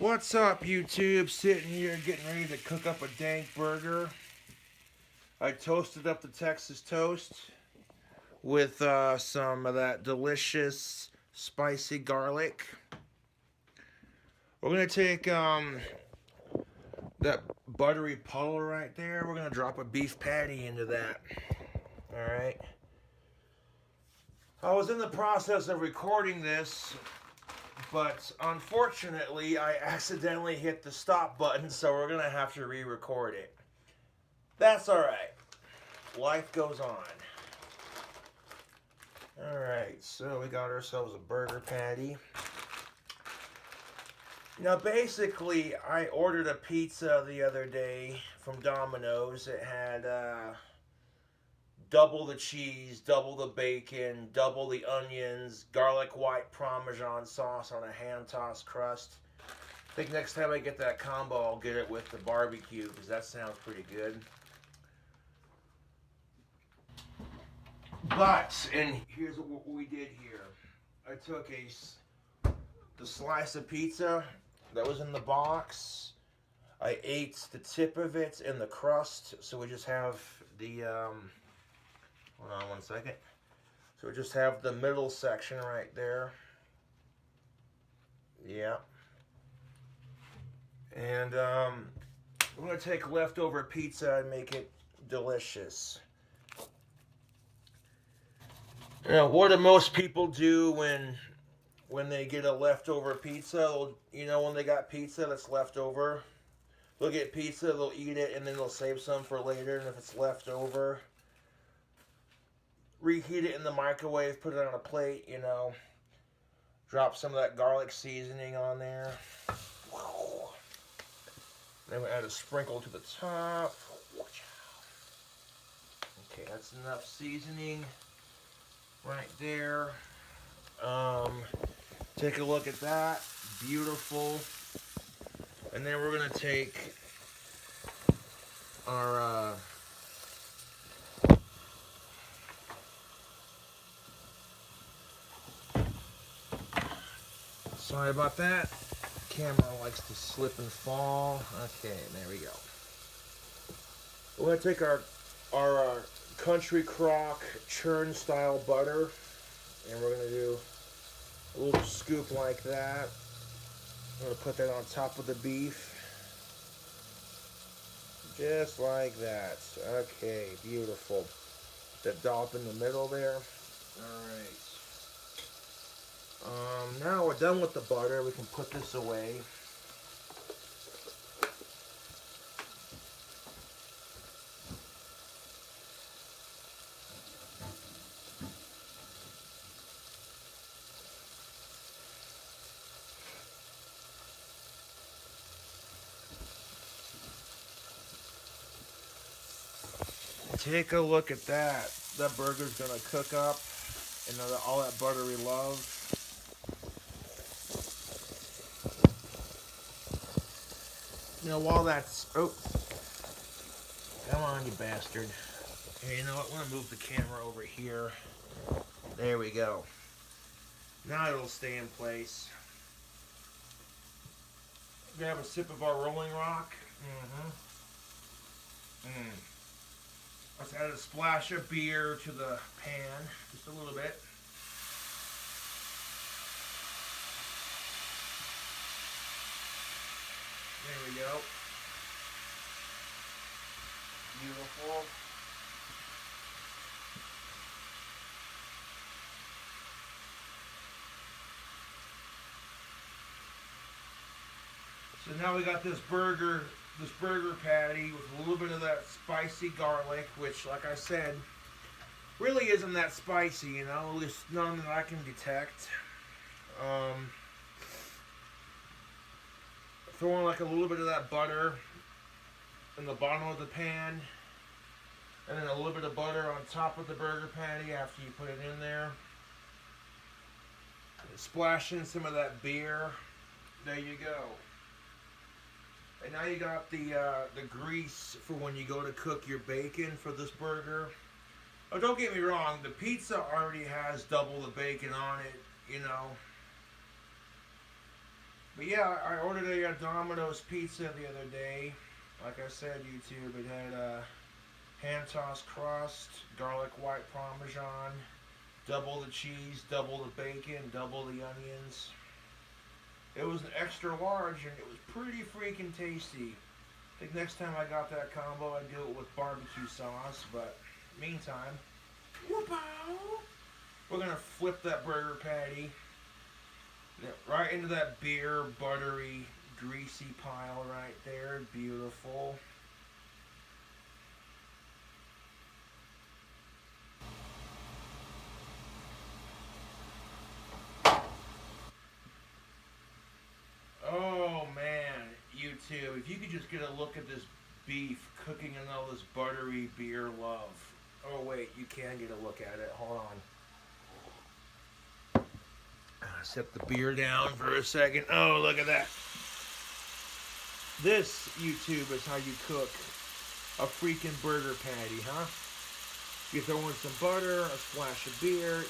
What's up, YouTube? Sitting here getting ready to cook up a dank burger. I toasted up the Texas toast with some of that delicious spicy garlic. We're going to take that buttery puddle right there. We're going to drop a beef patty into that. Alright. I was in the process of recording this, but unfortunately I accidentally hit the stop button, so we're going to have to re-record it. That's alright. Life goes on. Alright, so we got ourselves a burger patty. Now basically, I ordered a pizza the other day from Domino's. It had double the cheese, double the bacon, double the onions, garlic white Parmesan sauce on a hand-tossed crust. I think next time I get that combo, I'll get it with the barbecue, because that sounds pretty good. But, and here's what we did here. I took the slice of pizza that was in the box. I ate the tip of it and the crust, so we just have the, hold on one second. So we just have the middle section right there. Yeah. And I'm going to take leftover pizza and make it delicious. You know, what do most people do when they get a leftover pizza? You know, when they got pizza that's left over, they'll get pizza, they'll eat it, and then they'll save some for later. And if it's left over, reheat it in the microwave, put it on a plate, you know, drop some of that garlic seasoning on there. Then we add a sprinkle to the top. Okay, that's enough seasoning right there. Take a look at that. Beautiful. And then we're going to take our sorry about that. Camera likes to slip and fall. Okay, there we go. We're going to take our country crock churn style butter, and we're going to do a little scoop like that. I'm going to put that on top of the beef. Just like that. Okay, beautiful. That dollop in the middle there. Alright. Now we're done with the butter. We can put this away. Take a look at that. That burger's gonna cook up and all that buttery love. Now while that's, oh, come on you bastard. Hey, you know what, I'm gonna move the camera over here. There we go. Now it'll stay in place. Grab a sip of our Rolling Rock. Let's add a splash of beer to the pan, just a little bit. There we go. Beautiful. So now we got this burger patty with a little bit of that spicy garlic, which, like I said, really isn't that spicy, you know, at least none that I can detect. Throwing like a little bit of that butter in the bottom of the pan, and then a little bit of butter on top of the burger patty after you put it in there. Splash in some of that beer. There you go. And now you got the grease for when you go to cook your bacon for this burger. Oh, don't get me wrong, the pizza already has double the bacon on it, you know. But yeah, I ordered a Domino's pizza the other day. Like I said, YouTube, it had hand-tossed crust, garlic white parmesan, double the cheese, double the bacon, double the onions. It was an extra large and it was pretty freaking tasty. I think next time I got that combo, I'd do it with barbecue sauce, but meantime, we're gonna flip that burger patty right into that beer, buttery, greasy pile right there. Beautiful. Oh man, YouTube, if you could just get a look at this beef cooking in all this buttery beer love. Oh wait, you can get a look at it. Hold on. Set the beer down for a second. Oh, look at that. This, YouTube, is how you cook a freaking burger patty, huh? You throw in some butter, a splash of beer,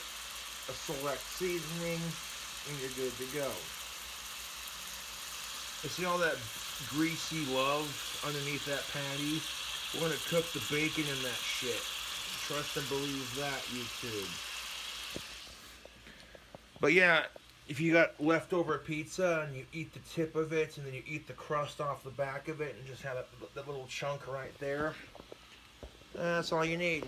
a select seasoning, and you're good to go. You see all that greasy love underneath that patty? We're going to cook the bacon in that shit. Trust and believe that, YouTube. But yeah, if you got leftover pizza and you eat the tip of it and then you eat the crust off the back of it and just have that little chunk right there, that's all you need.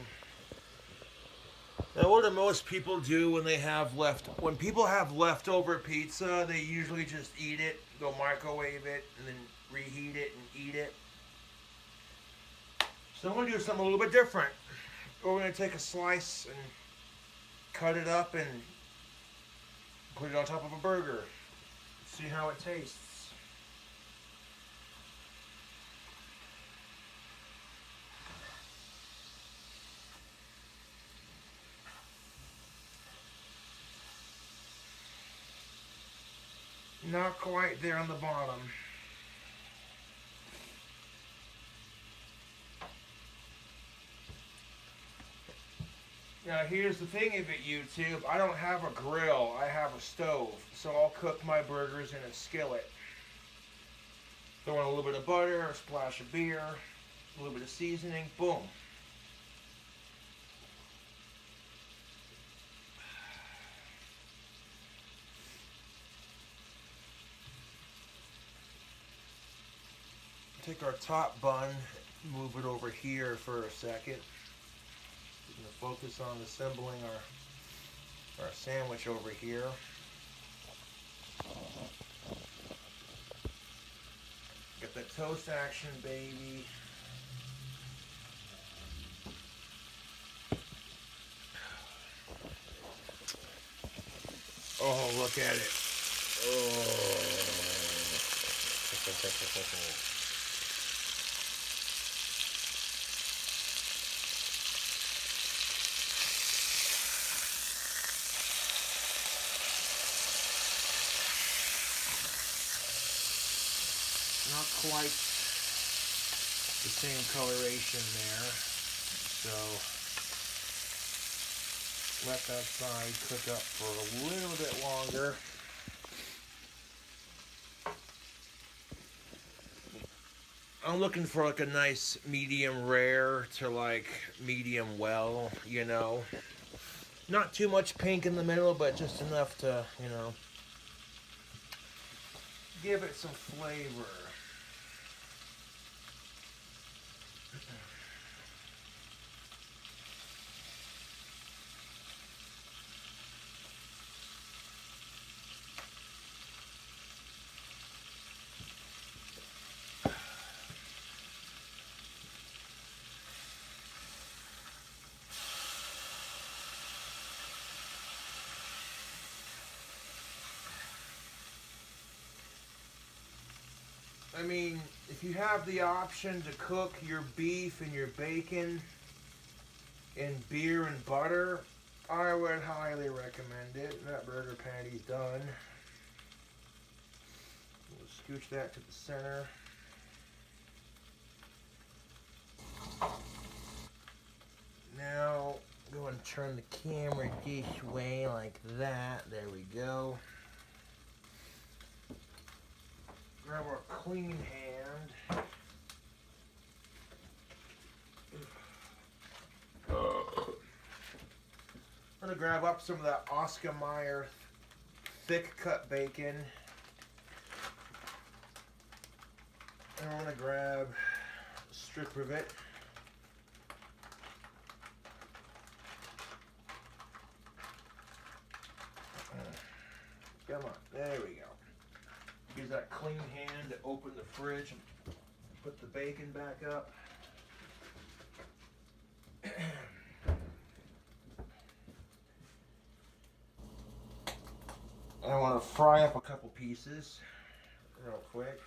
Now, what do most people do when people have leftover pizza? They usually just eat it, go microwave it, and then reheat it and eat it. So I'm going to do something a little bit different. We're going to take a slice and cut it up and put it on top of a burger. See how it tastes. Not quite there on the bottom. Now here's the thing of it, YouTube. I don't have a grill. I have a stove. So I'll cook my burgers in a skillet. Throw in a little bit of butter, a splash of beer, a little bit of seasoning, boom. Take our top bun, move it over here for a second. We're going to focus on assembling our sandwich over here. Get the toast action, baby. Oh, look at it. Oh. Not quite the same coloration there, so let that side cook up for a little bit longer. I'm looking for like a nice medium rare to like medium well, you know. Not too much pink in the middle, but just enough to, you know, give it some flavor. I mean, if you have the option to cook your beef and your bacon in beer and butter, I would highly recommend it. That burger patty's done. We'll scooch that to the center. Now, go and turn the camera this way like that. There we go. Grab our clean hand. I'm gonna grab up some of that Oscar Mayer thick cut bacon. And I'm gonna grab a strip of it. Come on, there we go. Use that clean hand to open the fridge and put the bacon back up. I want to fry up a couple pieces real quick.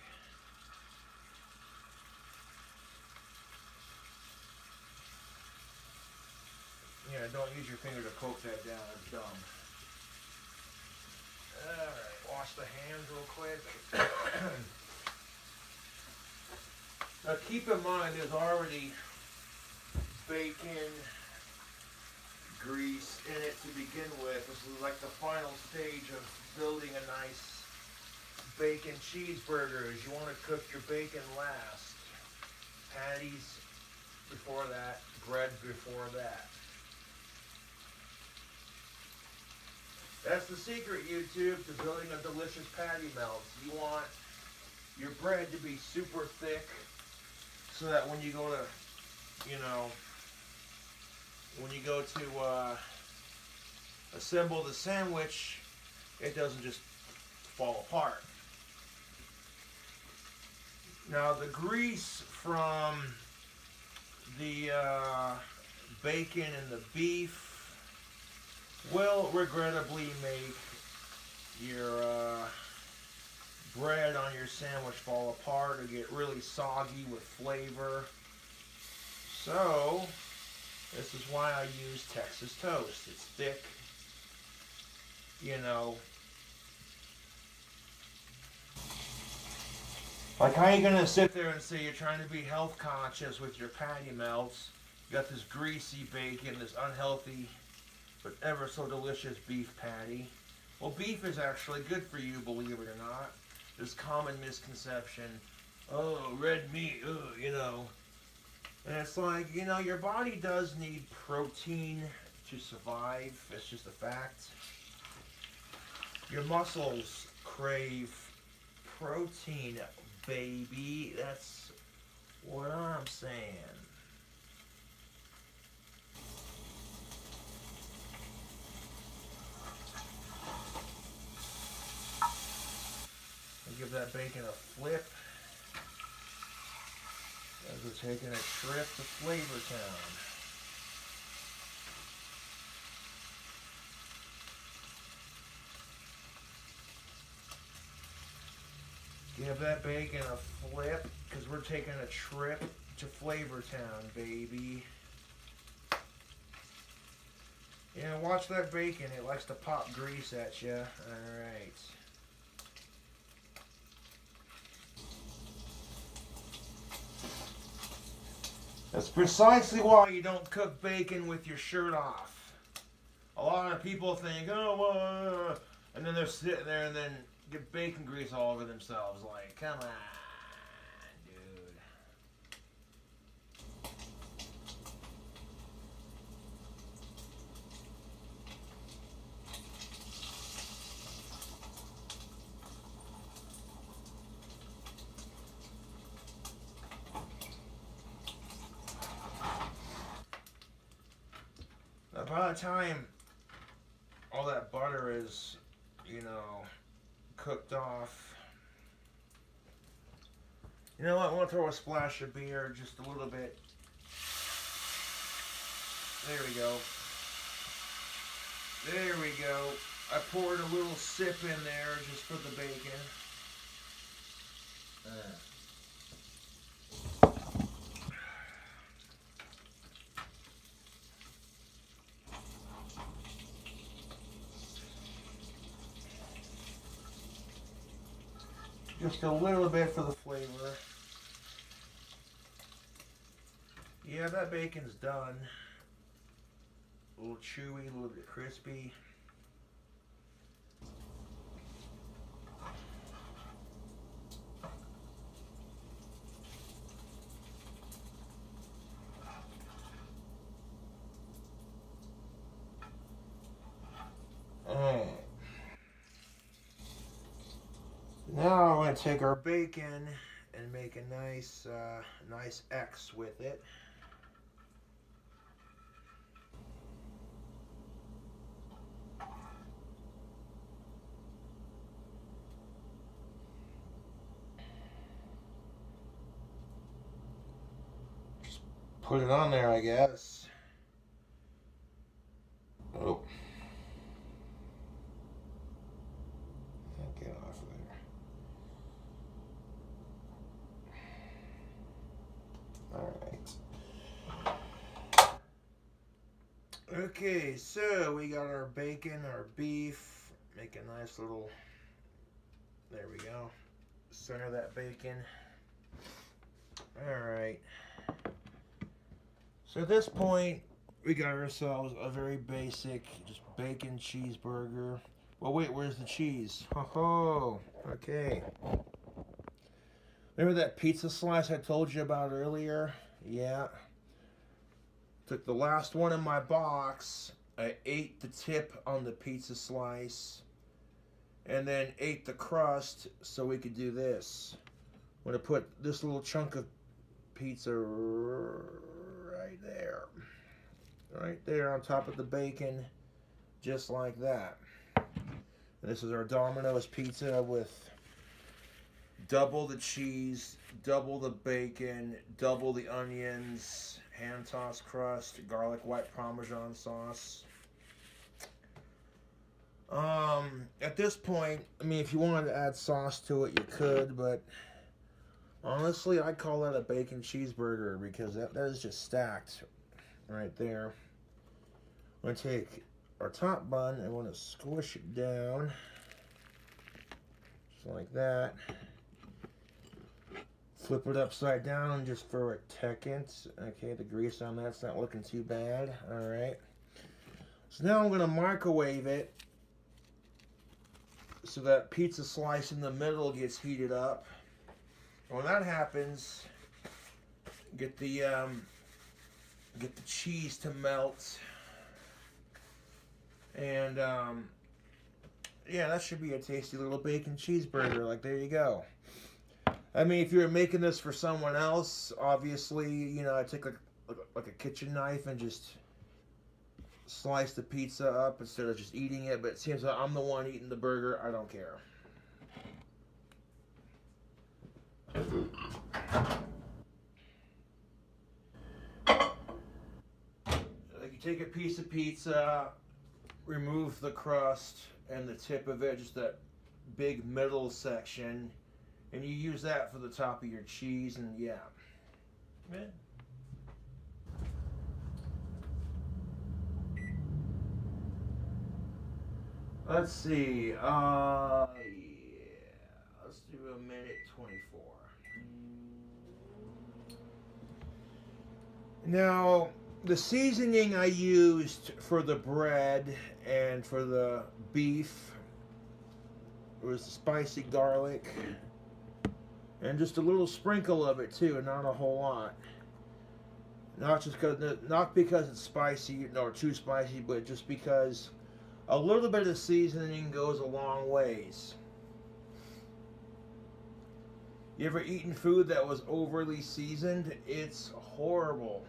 Yeah, don't use your finger to poke that down, it's dumb. Alright, wash the hands real quick. Now keep in mind there's already bacon grease in it to begin with. This is like the final stage of building a nice bacon cheeseburger. Is you want to cook your bacon last. Patties before that, bread before that. That's the secret, YouTube, to building a delicious patty melt. You want your bread to be super thick so that when you go to, when you go to assemble the sandwich, it doesn't just fall apart. Now the grease from the bacon and the beef will regrettably make your bread on your sandwich fall apart or get really soggy with flavor. So this is why I use Texas toast. It's thick, Like, how are you gonna sit there and say you're trying to be health conscious with your patty melts? You got this greasy bacon, this unhealthy but ever so delicious beef patty. Well, beef is actually good for you, believe it or not. This common misconception, oh, red meat, oh, And it's like, your body does need protein to survive. It's just a fact. Your muscles crave protein, baby. That's what I'm saying. Give that bacon a flip as we're taking a trip to Flavortown. Give that bacon a flip because we're taking a trip to Flavortown, baby. Watch that bacon. It likes to pop grease at you. Alright. That's precisely why you don't cook bacon with your shirt off. A lot of people think, oh, well, and then they're sitting there and then get bacon grease all over themselves. Like, come on, dude. By the time all that butter is, cooked off, you know what? I want to throw a splash of beer, just a little bit. There we go. There we go. I poured a little sip in there just for the bacon. Just a little bit for the flavor. Yeah, that bacon's done. A little chewy, a little bit crispy. Now I'm going to take our bacon and make a nice X with it. Just put it on there, I guess. Oh. Get off of there. Alright. Okay, so we got our bacon, our beef. Make a nice little, there we go. Center that bacon. Alright. So at this point, we got ourselves a very basic, just bacon cheeseburger. Well, wait, where's the cheese? Ho-ho! Okay. Remember that pizza slice I told you about earlier? Yeah. Took the last one in my box. I ate the tip on the pizza slice. And then ate the crust so we could do this. I'm going to put this little chunk of pizza right there. Right there on top of the bacon. Just like that. This is our Domino's pizza with double the cheese, double the bacon, double the onions, hand-tossed crust, garlic white Parmesan sauce. At this point, I mean, if you wanted to add sauce to it, you could, but honestly, I'd call that a bacon cheeseburger because that is just stacked right there. I'm going to take our top bun, I want to squish it down just like that. Flip it upside down just for a second. Okay, the grease on that's not looking too bad. Alright. So now I'm going to microwave it so that pizza slice in the middle gets heated up. When that happens, get the cheese to melt. And, yeah, that should be a tasty little bacon cheeseburger. Like, there you go. I mean, if you were making this for someone else, obviously, you know, I take like a kitchen knife and just slice the pizza up instead of just eating it. But it seems like I'm the one eating the burger. I don't care. Like, you take a piece of pizza, remove the crust and the tip of it, just that big middle section, and you use that for the top of your cheese, and yeah. Man. Let's see, yeah, let's do a minute 24. Now, the seasoning I used for the bread and for the beef was spicy garlic and just a little sprinkle of it too, and not a whole lot. Not because it's spicy or too spicy, but just because a little bit of seasoning goes a long ways. You ever eaten food that was overly seasoned? It's horrible.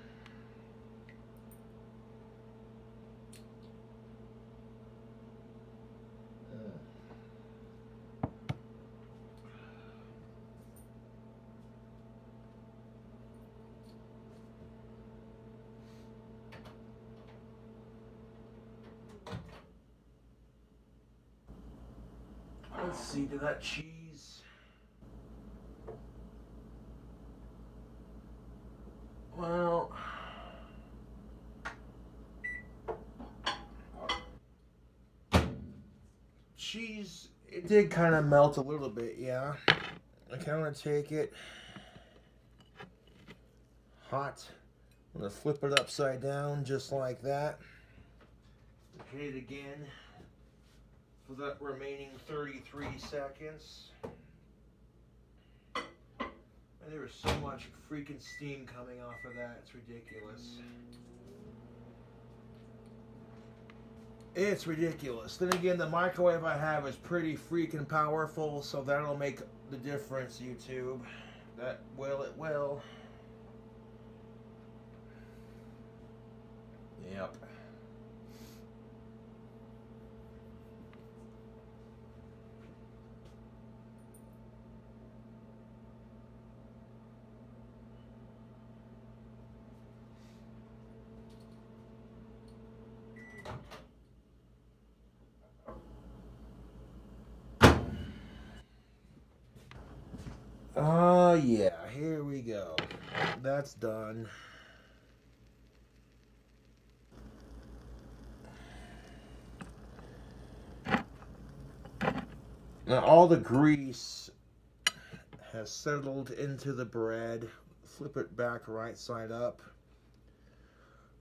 Let's see, did that cheese... Well... Cheese, it did kind of melt a little bit, yeah. I kind of take it hot. I'm going to flip it upside down just like that. Hit it again for the remaining 33 seconds. And there was so much freaking steam coming off of that, it's ridiculous. It's ridiculous. Then again, the microwave I have is pretty freaking powerful, so that'll make the difference, YouTube. That will, it will. Yep. Oh, yeah, here we go. That's done. Now, all the grease has settled into the bread. Flip it back right side up.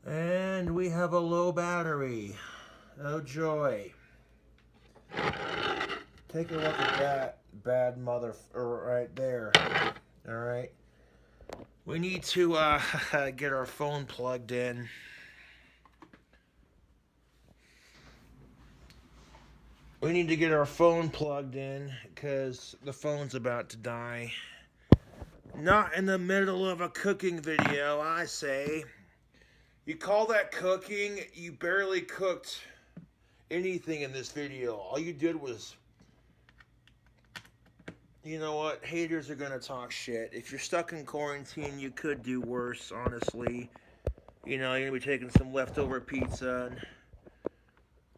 And we have a low battery. Oh, joy. Take a look at that bad mother right there. All right. We need to get our phone plugged in. We need to get our phone plugged in because the phone's about to die. Not in the middle of a cooking video, I say. You call that cooking? You barely cooked anything in this video. All you did was... You know what? Haters are gonna talk shit. If you're stuck in quarantine, you could do worse, honestly. You know, you're gonna be taking some leftover pizza and,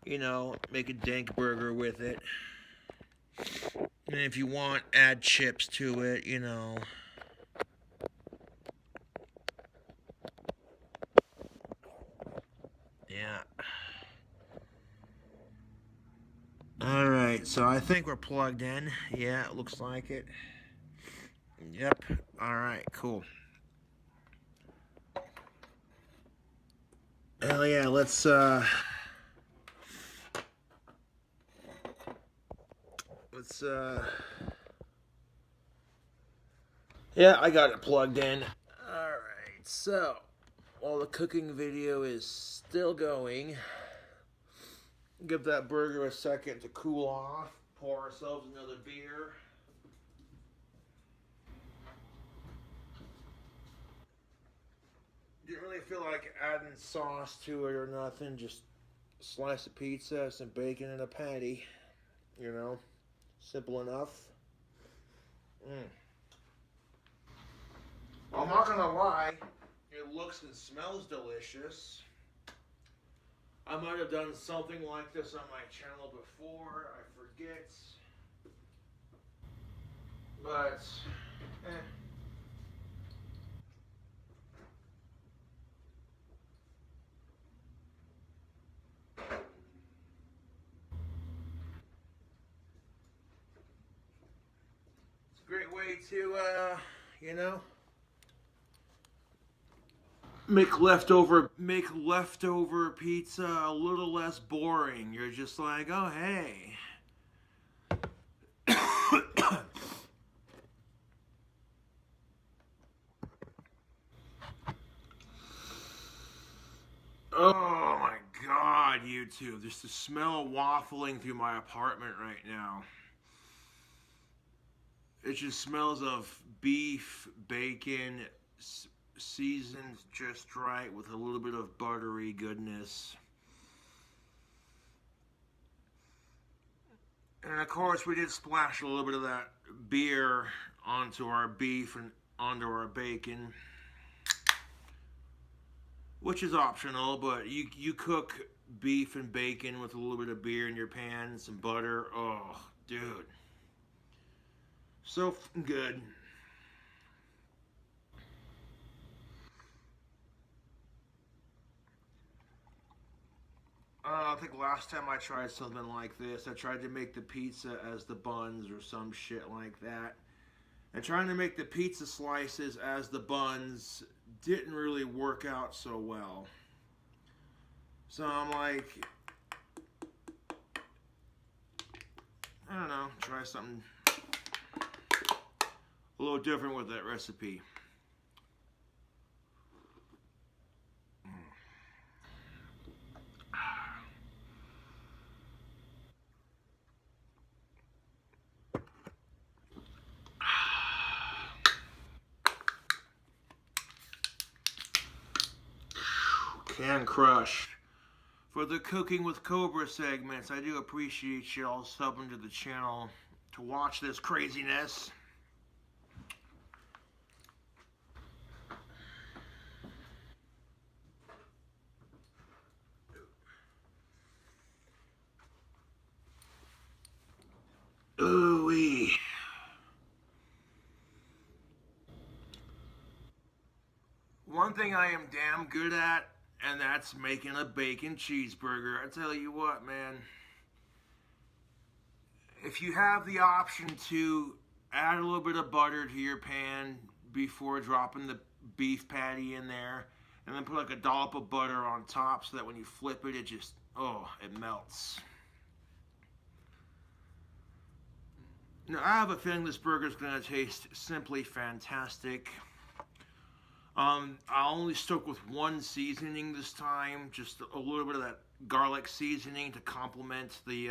you know, make a dank burger with it. And if you want, add chips to it, you know. Yeah. Alright, so I think we're plugged in. Yeah, it looks like it. Yep. Alright, cool. Hell yeah, let's yeah, I got it plugged in. Alright, so while the cooking video is still going, give that burger a second to cool off. Pour ourselves another beer. Didn't really feel like adding sauce to it or nothing. Just a slice of pizza, some bacon, and a patty. You know, simple enough. I'm not gonna lie, it looks and smells delicious. I might have done something like this on my channel before, I forget. But, it's a great way to, you know, make leftover pizza a little less boring. You're just like, oh, hey. Oh my God, YouTube. There's the smell waffling through my apartment right now. It just smells of beef, bacon, seasoned just right with a little bit of buttery goodness. And of course, we did splash a little bit of that beer onto our beef and onto our bacon, which is optional, but you cook beef and bacon with a little bit of beer in your pan, some butter. Oh, dude. So good. I think last time I tried something like this, I tried to make the pizza as the buns or some shit like that. And trying to make the pizza slices as the buns didn't really work out so well. So I'm like, I don't know, try something a little different with that recipe. Can Crush. For the Cooking with Cobra segments, I do appreciate y'all subbing to the channel to watch this craziness. Ooh-wee. One thing I am damn good at, and that's making a bacon cheeseburger. I tell you what, man. If you have the option to add a little bit of butter to your pan before dropping the beef patty in there, and then put like a dollop of butter on top so that when you flip it, it just, oh, it melts. Now, I have a feeling this burger is going to taste simply fantastic. I only stuck with one seasoning this time, just a little bit of that garlic seasoning to complement the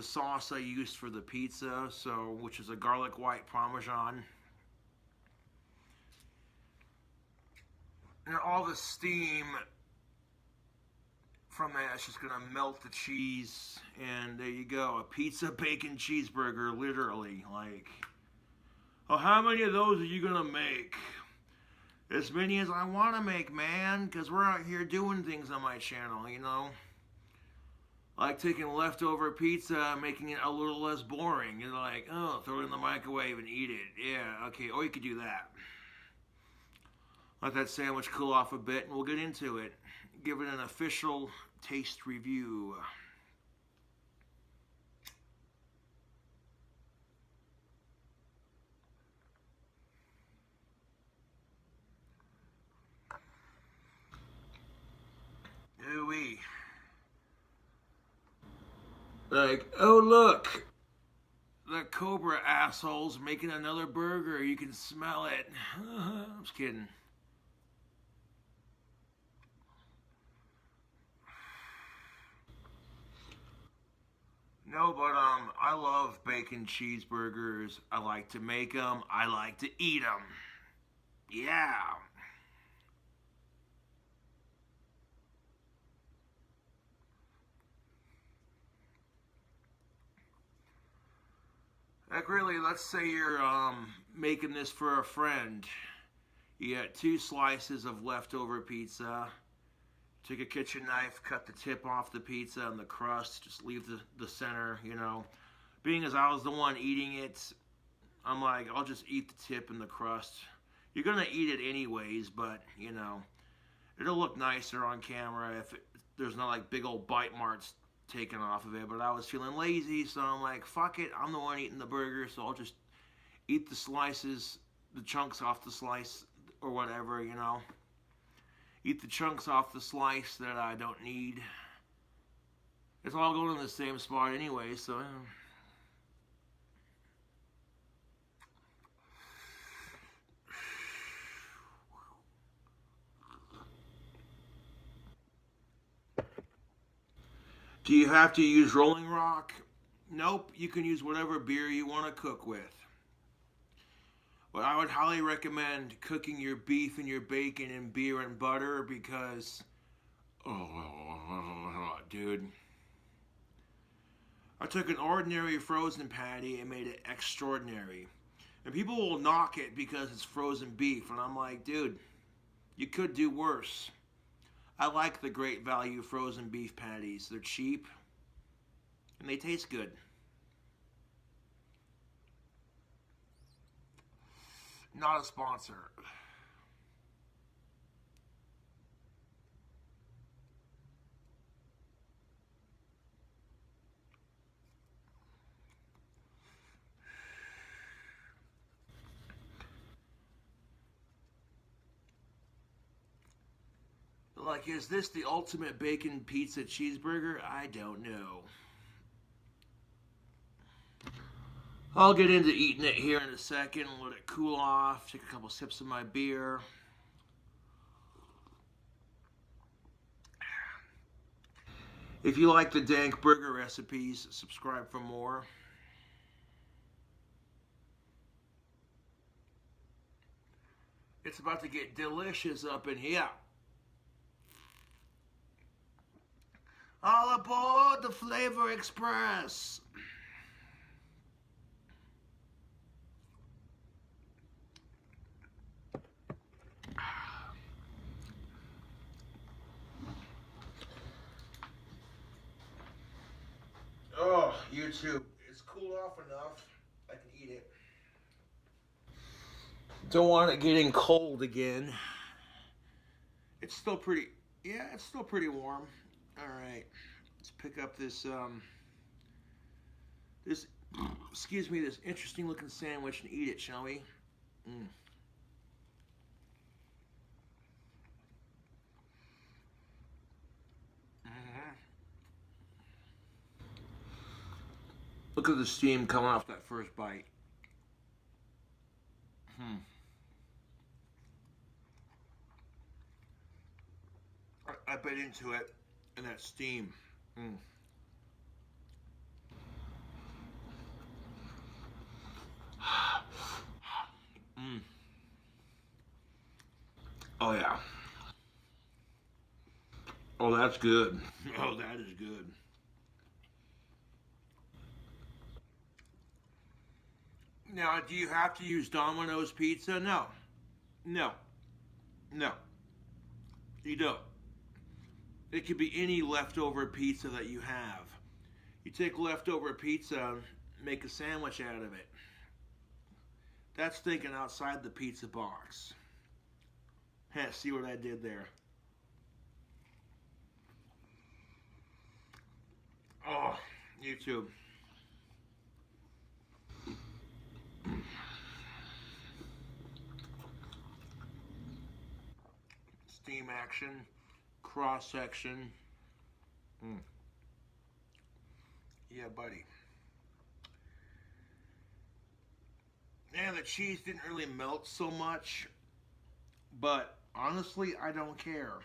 sauce I used for the pizza, so which is a garlic white parmesan. And all the steam from that is just gonna melt the cheese, and there you go, a pizza bacon cheeseburger, literally. Like, oh, how many of those are you gonna make? As many as I want to make, man, because we're out here doing things on my channel, you know? Like taking leftover pizza and making it a little less boring. You're like, oh, throw it in the microwave and eat it. Yeah, okay, or you could do that. Let that sandwich cool off a bit and we'll get into it. Give it an official taste review. Ooh-wee. Like, oh look, the Cobra asshole's making another burger. You can smell it. I'm just kidding. No, but I love bacon cheeseburgers. I like to make them. I like to eat them. Yeah. Like really, let's say you're making this for a friend. You got 2 slices of leftover pizza. Take a kitchen knife, cut the tip off the pizza and the crust. Just leave the center, you know. Being as I was the one eating it, I'm like, I'll just eat the tip and the crust. You're gonna eat it anyways, but you know, it'll look nicer on camera if there's not like big old bite marks taken off of it. But I was feeling lazy, so I'm like, fuck it, I'm the one eating the burger, so I'll just eat the slices, the chunks off the slice or whatever, you know. Eat the chunks off the slice that I don't need. It's all going in the same spot anyway, so do you have to use Rolling Rock? Nope, you can use whatever beer you want to cook with. But I would highly recommend cooking your beef and your bacon in beer and butter because, oh, dude. I took an ordinary frozen patty and made it extraordinary. And people will knock it because it's frozen beef. And I'm like, dude, you could do worse. I like the Great Value frozen beef patties. They're cheap and they taste good. Not a sponsor. Like, is this the ultimate bacon pizza cheeseburger? I don't know. I'll get into eating it here in a second, let it cool off, take a couple sips of my beer. If you like the dank burger recipes, subscribe for more. It's about to get delicious up in here. All aboard the Flavor Express. Oh, YouTube, it's cooled off enough. I can eat it. Don't want it getting cold again. It's still pretty, yeah, it's still pretty warm. All right, let's pick up this, excuse me, this interesting looking sandwich and eat it, shall we? Look at the steam coming off that first bite. I bit into it, and that steam. Oh yeah. Oh, that's good. Oh, that is good. Now, do you have to use Domino's pizza? No. No. No. You don't. It could be any leftover pizza that you have. You take leftover pizza, make a sandwich out of it. That's thinking outside the pizza box. See what I did there? Oh, YouTube. Steam action, cross section. Yeah, buddy. And the cheese didn't really melt so much, but honestly, I don't care.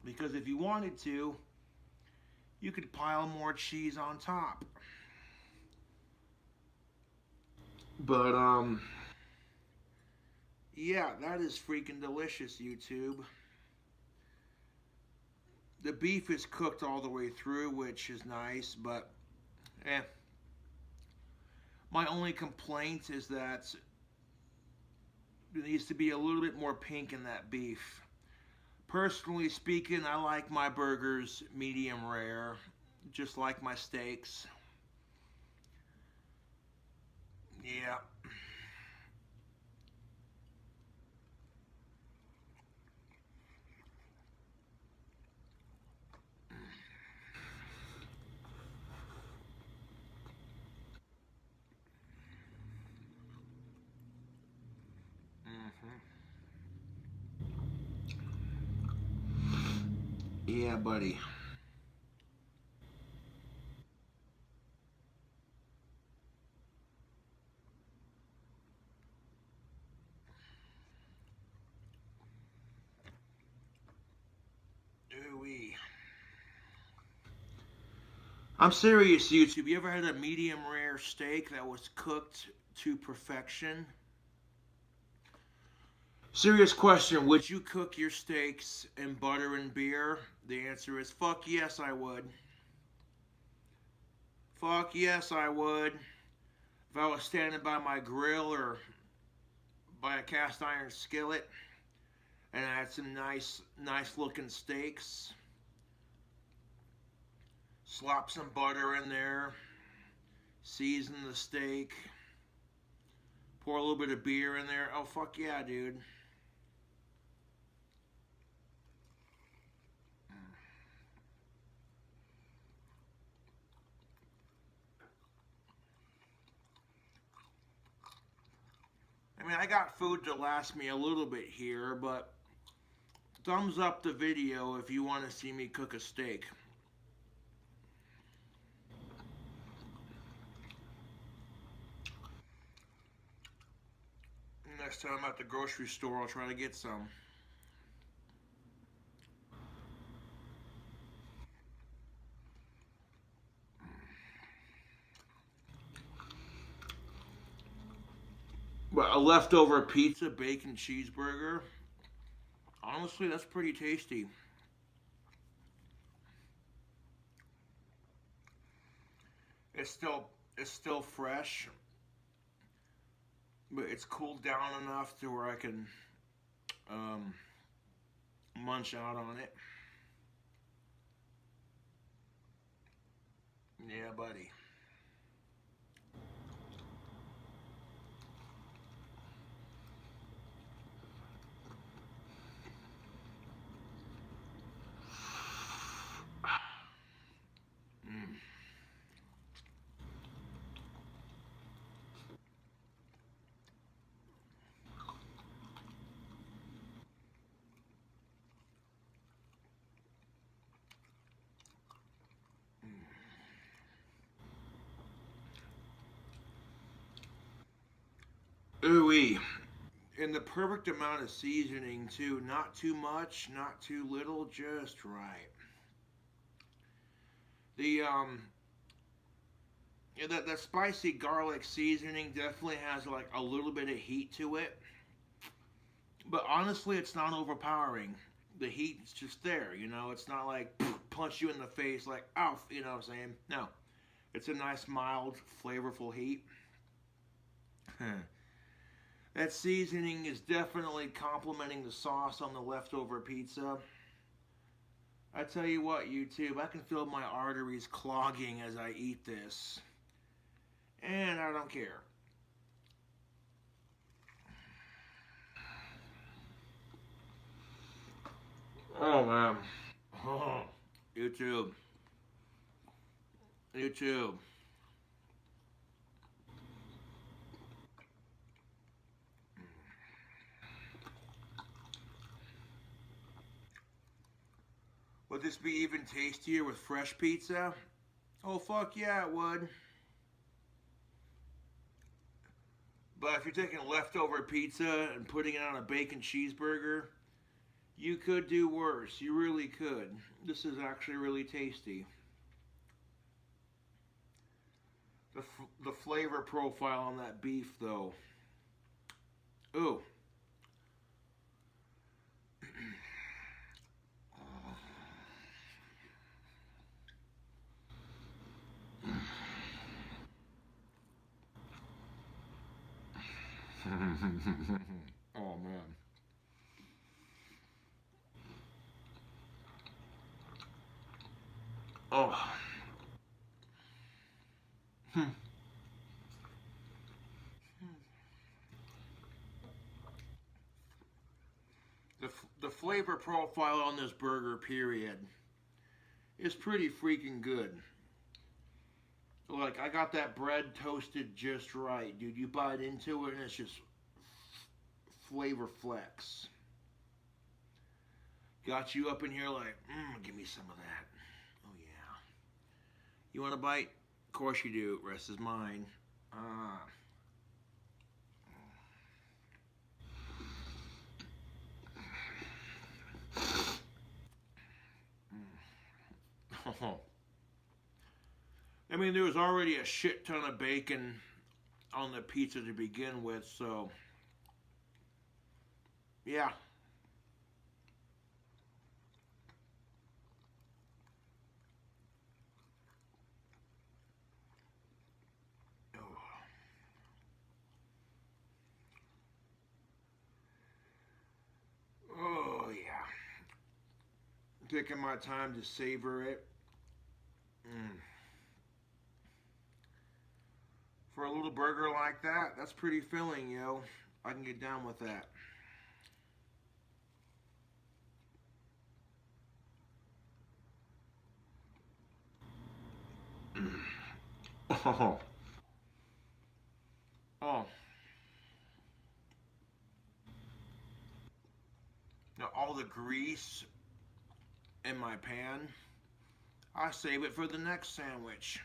Because if you wanted to, you could pile more cheese on top. But, yeah, that is freaking delicious, YouTube. The beef is cooked all the way through, which is nice, but, my only complaint is that there needs to be a little bit more pink in that beef. Personally speaking, I like my burgers medium rare, just like my steaks. Yeah. Yeah, buddy. Ooh-wee. I'm serious, YouTube. You ever had a medium rare steak that was cooked to perfection? Serious question, would you cook your steaks in butter and beer? The answer is fuck yes, I would. Fuck yes, I would. If I was standing by my grill or by a cast iron skillet and I had some nice looking steaks, slop some butter in there, season the steak, pour a little bit of beer in there. Oh, fuck yeah, dude. I mean, I got food to last me a little bit here, but thumbs up the video if you want to see me cook a steak. Next time I'm at the grocery store, I'll try to get some. But a leftover pizza, bacon cheeseburger, honestly, that's pretty tasty. it's still fresh, but it's cooled down enough to where I can munch out on it. Yeah, buddy. Mm. Ooh-wee. And the perfect amount of seasoning too. Not too much, not too little, just right. The yeah, that spicy garlic seasoning definitely has like a little bit of heat to it. But honestly, it's not overpowering. The heat's just there, you know. It's not like punch you in the face like, ow, you know what I'm saying? No. It's a nice, mild, flavorful heat. That seasoning is definitely complementing the sauce on the leftover pizza. I tell you what, YouTube, I can feel my arteries clogging as I eat this. And I don't care. Oh, man. Oh, YouTube. YouTube. Would this be even tastier with fresh pizza? Oh, fuck yeah, it would. But if you're taking leftover pizza and putting it on a bacon cheeseburger, you could do worse. You really could. This is actually really tasty. The flavor profile on that beef, though. Ooh. Oh, man. Oh. The flavor profile on this burger, period, is pretty freaking good. Like, I got that bread toasted just right, dude. You bite into it and it's just flavor flex. Got you up in here like, give me some of that. Oh, yeah. You want a bite? Of course you do. Rest is mine. Ah. Oh. I mean, there was already a shit ton of bacon on the pizza to begin with, so yeah. Oh, oh yeah. Taking my time to savor it. Mm. For a little burger like that, that's pretty filling, yo. I can get down with that. Oh. Oh. Now all the grease in my pan, I save it for the next sandwich.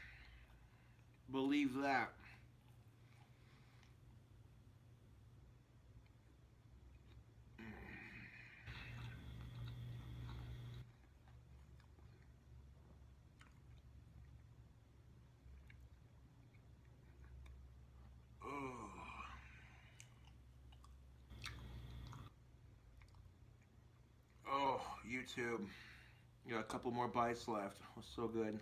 Believe that. Oh. Oh, YouTube. You got a couple more bites left. It was so good.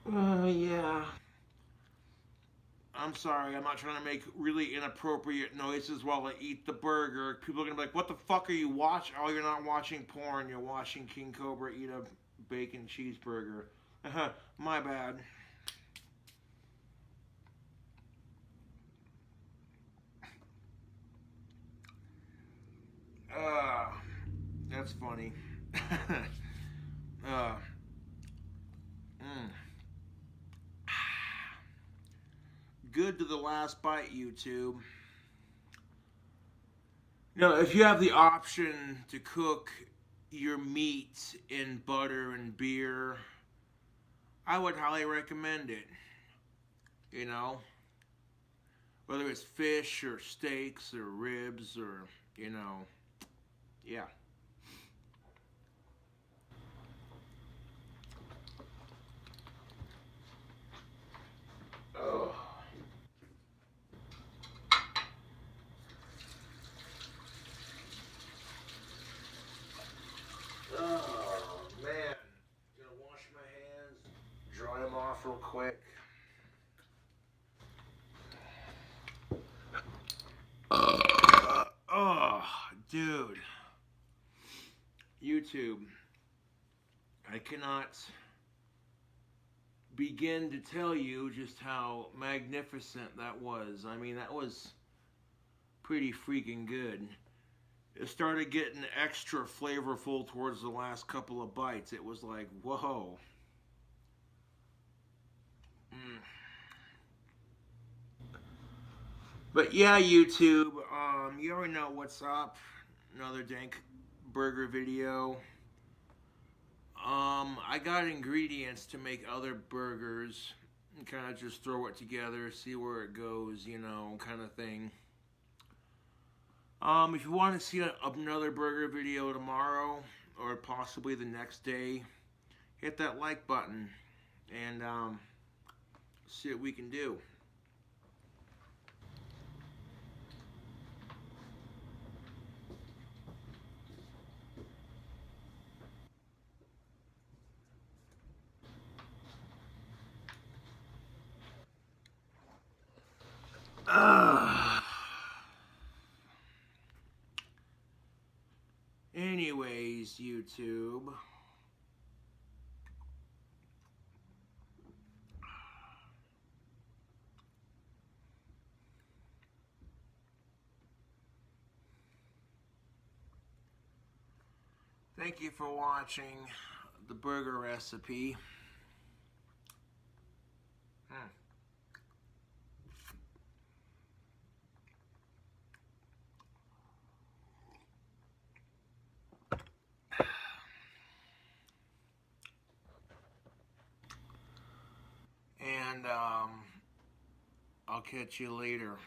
Yeah. I'm sorry, I'm not trying to make really inappropriate noises while I eat the burger. People are gonna be like, what the fuck are you watching? Oh, you're not watching porn, you're watching King Cobra eat a bacon cheeseburger. My bad. Uh, that's funny. uh, mm. Good to the last bite, YouTube. Now, if you have the option to cook your meat in butter and beer, I would highly recommend it. You know, whether it's fish or steaks or ribs or, yeah. Oh. Oh, man. Gonna wash my hands, dry them off real quick. Oh, dude. YouTube. I cannot begin to tell you just how magnificent that was. I mean, that was pretty freaking good. It started getting extra flavorful towards the last couple of bites. It was like, whoa. Mm. But yeah, YouTube, you already know what's up. Another dank burger video. I got ingredients to make other burgers and kind of just throw it together, see where it goes, kind of thing. If you want to see another burger video tomorrow or possibly the next day, hit that like button and see what we can do. Anyways, YouTube. Thank you for watching the burger recipe. And I'll catch you later.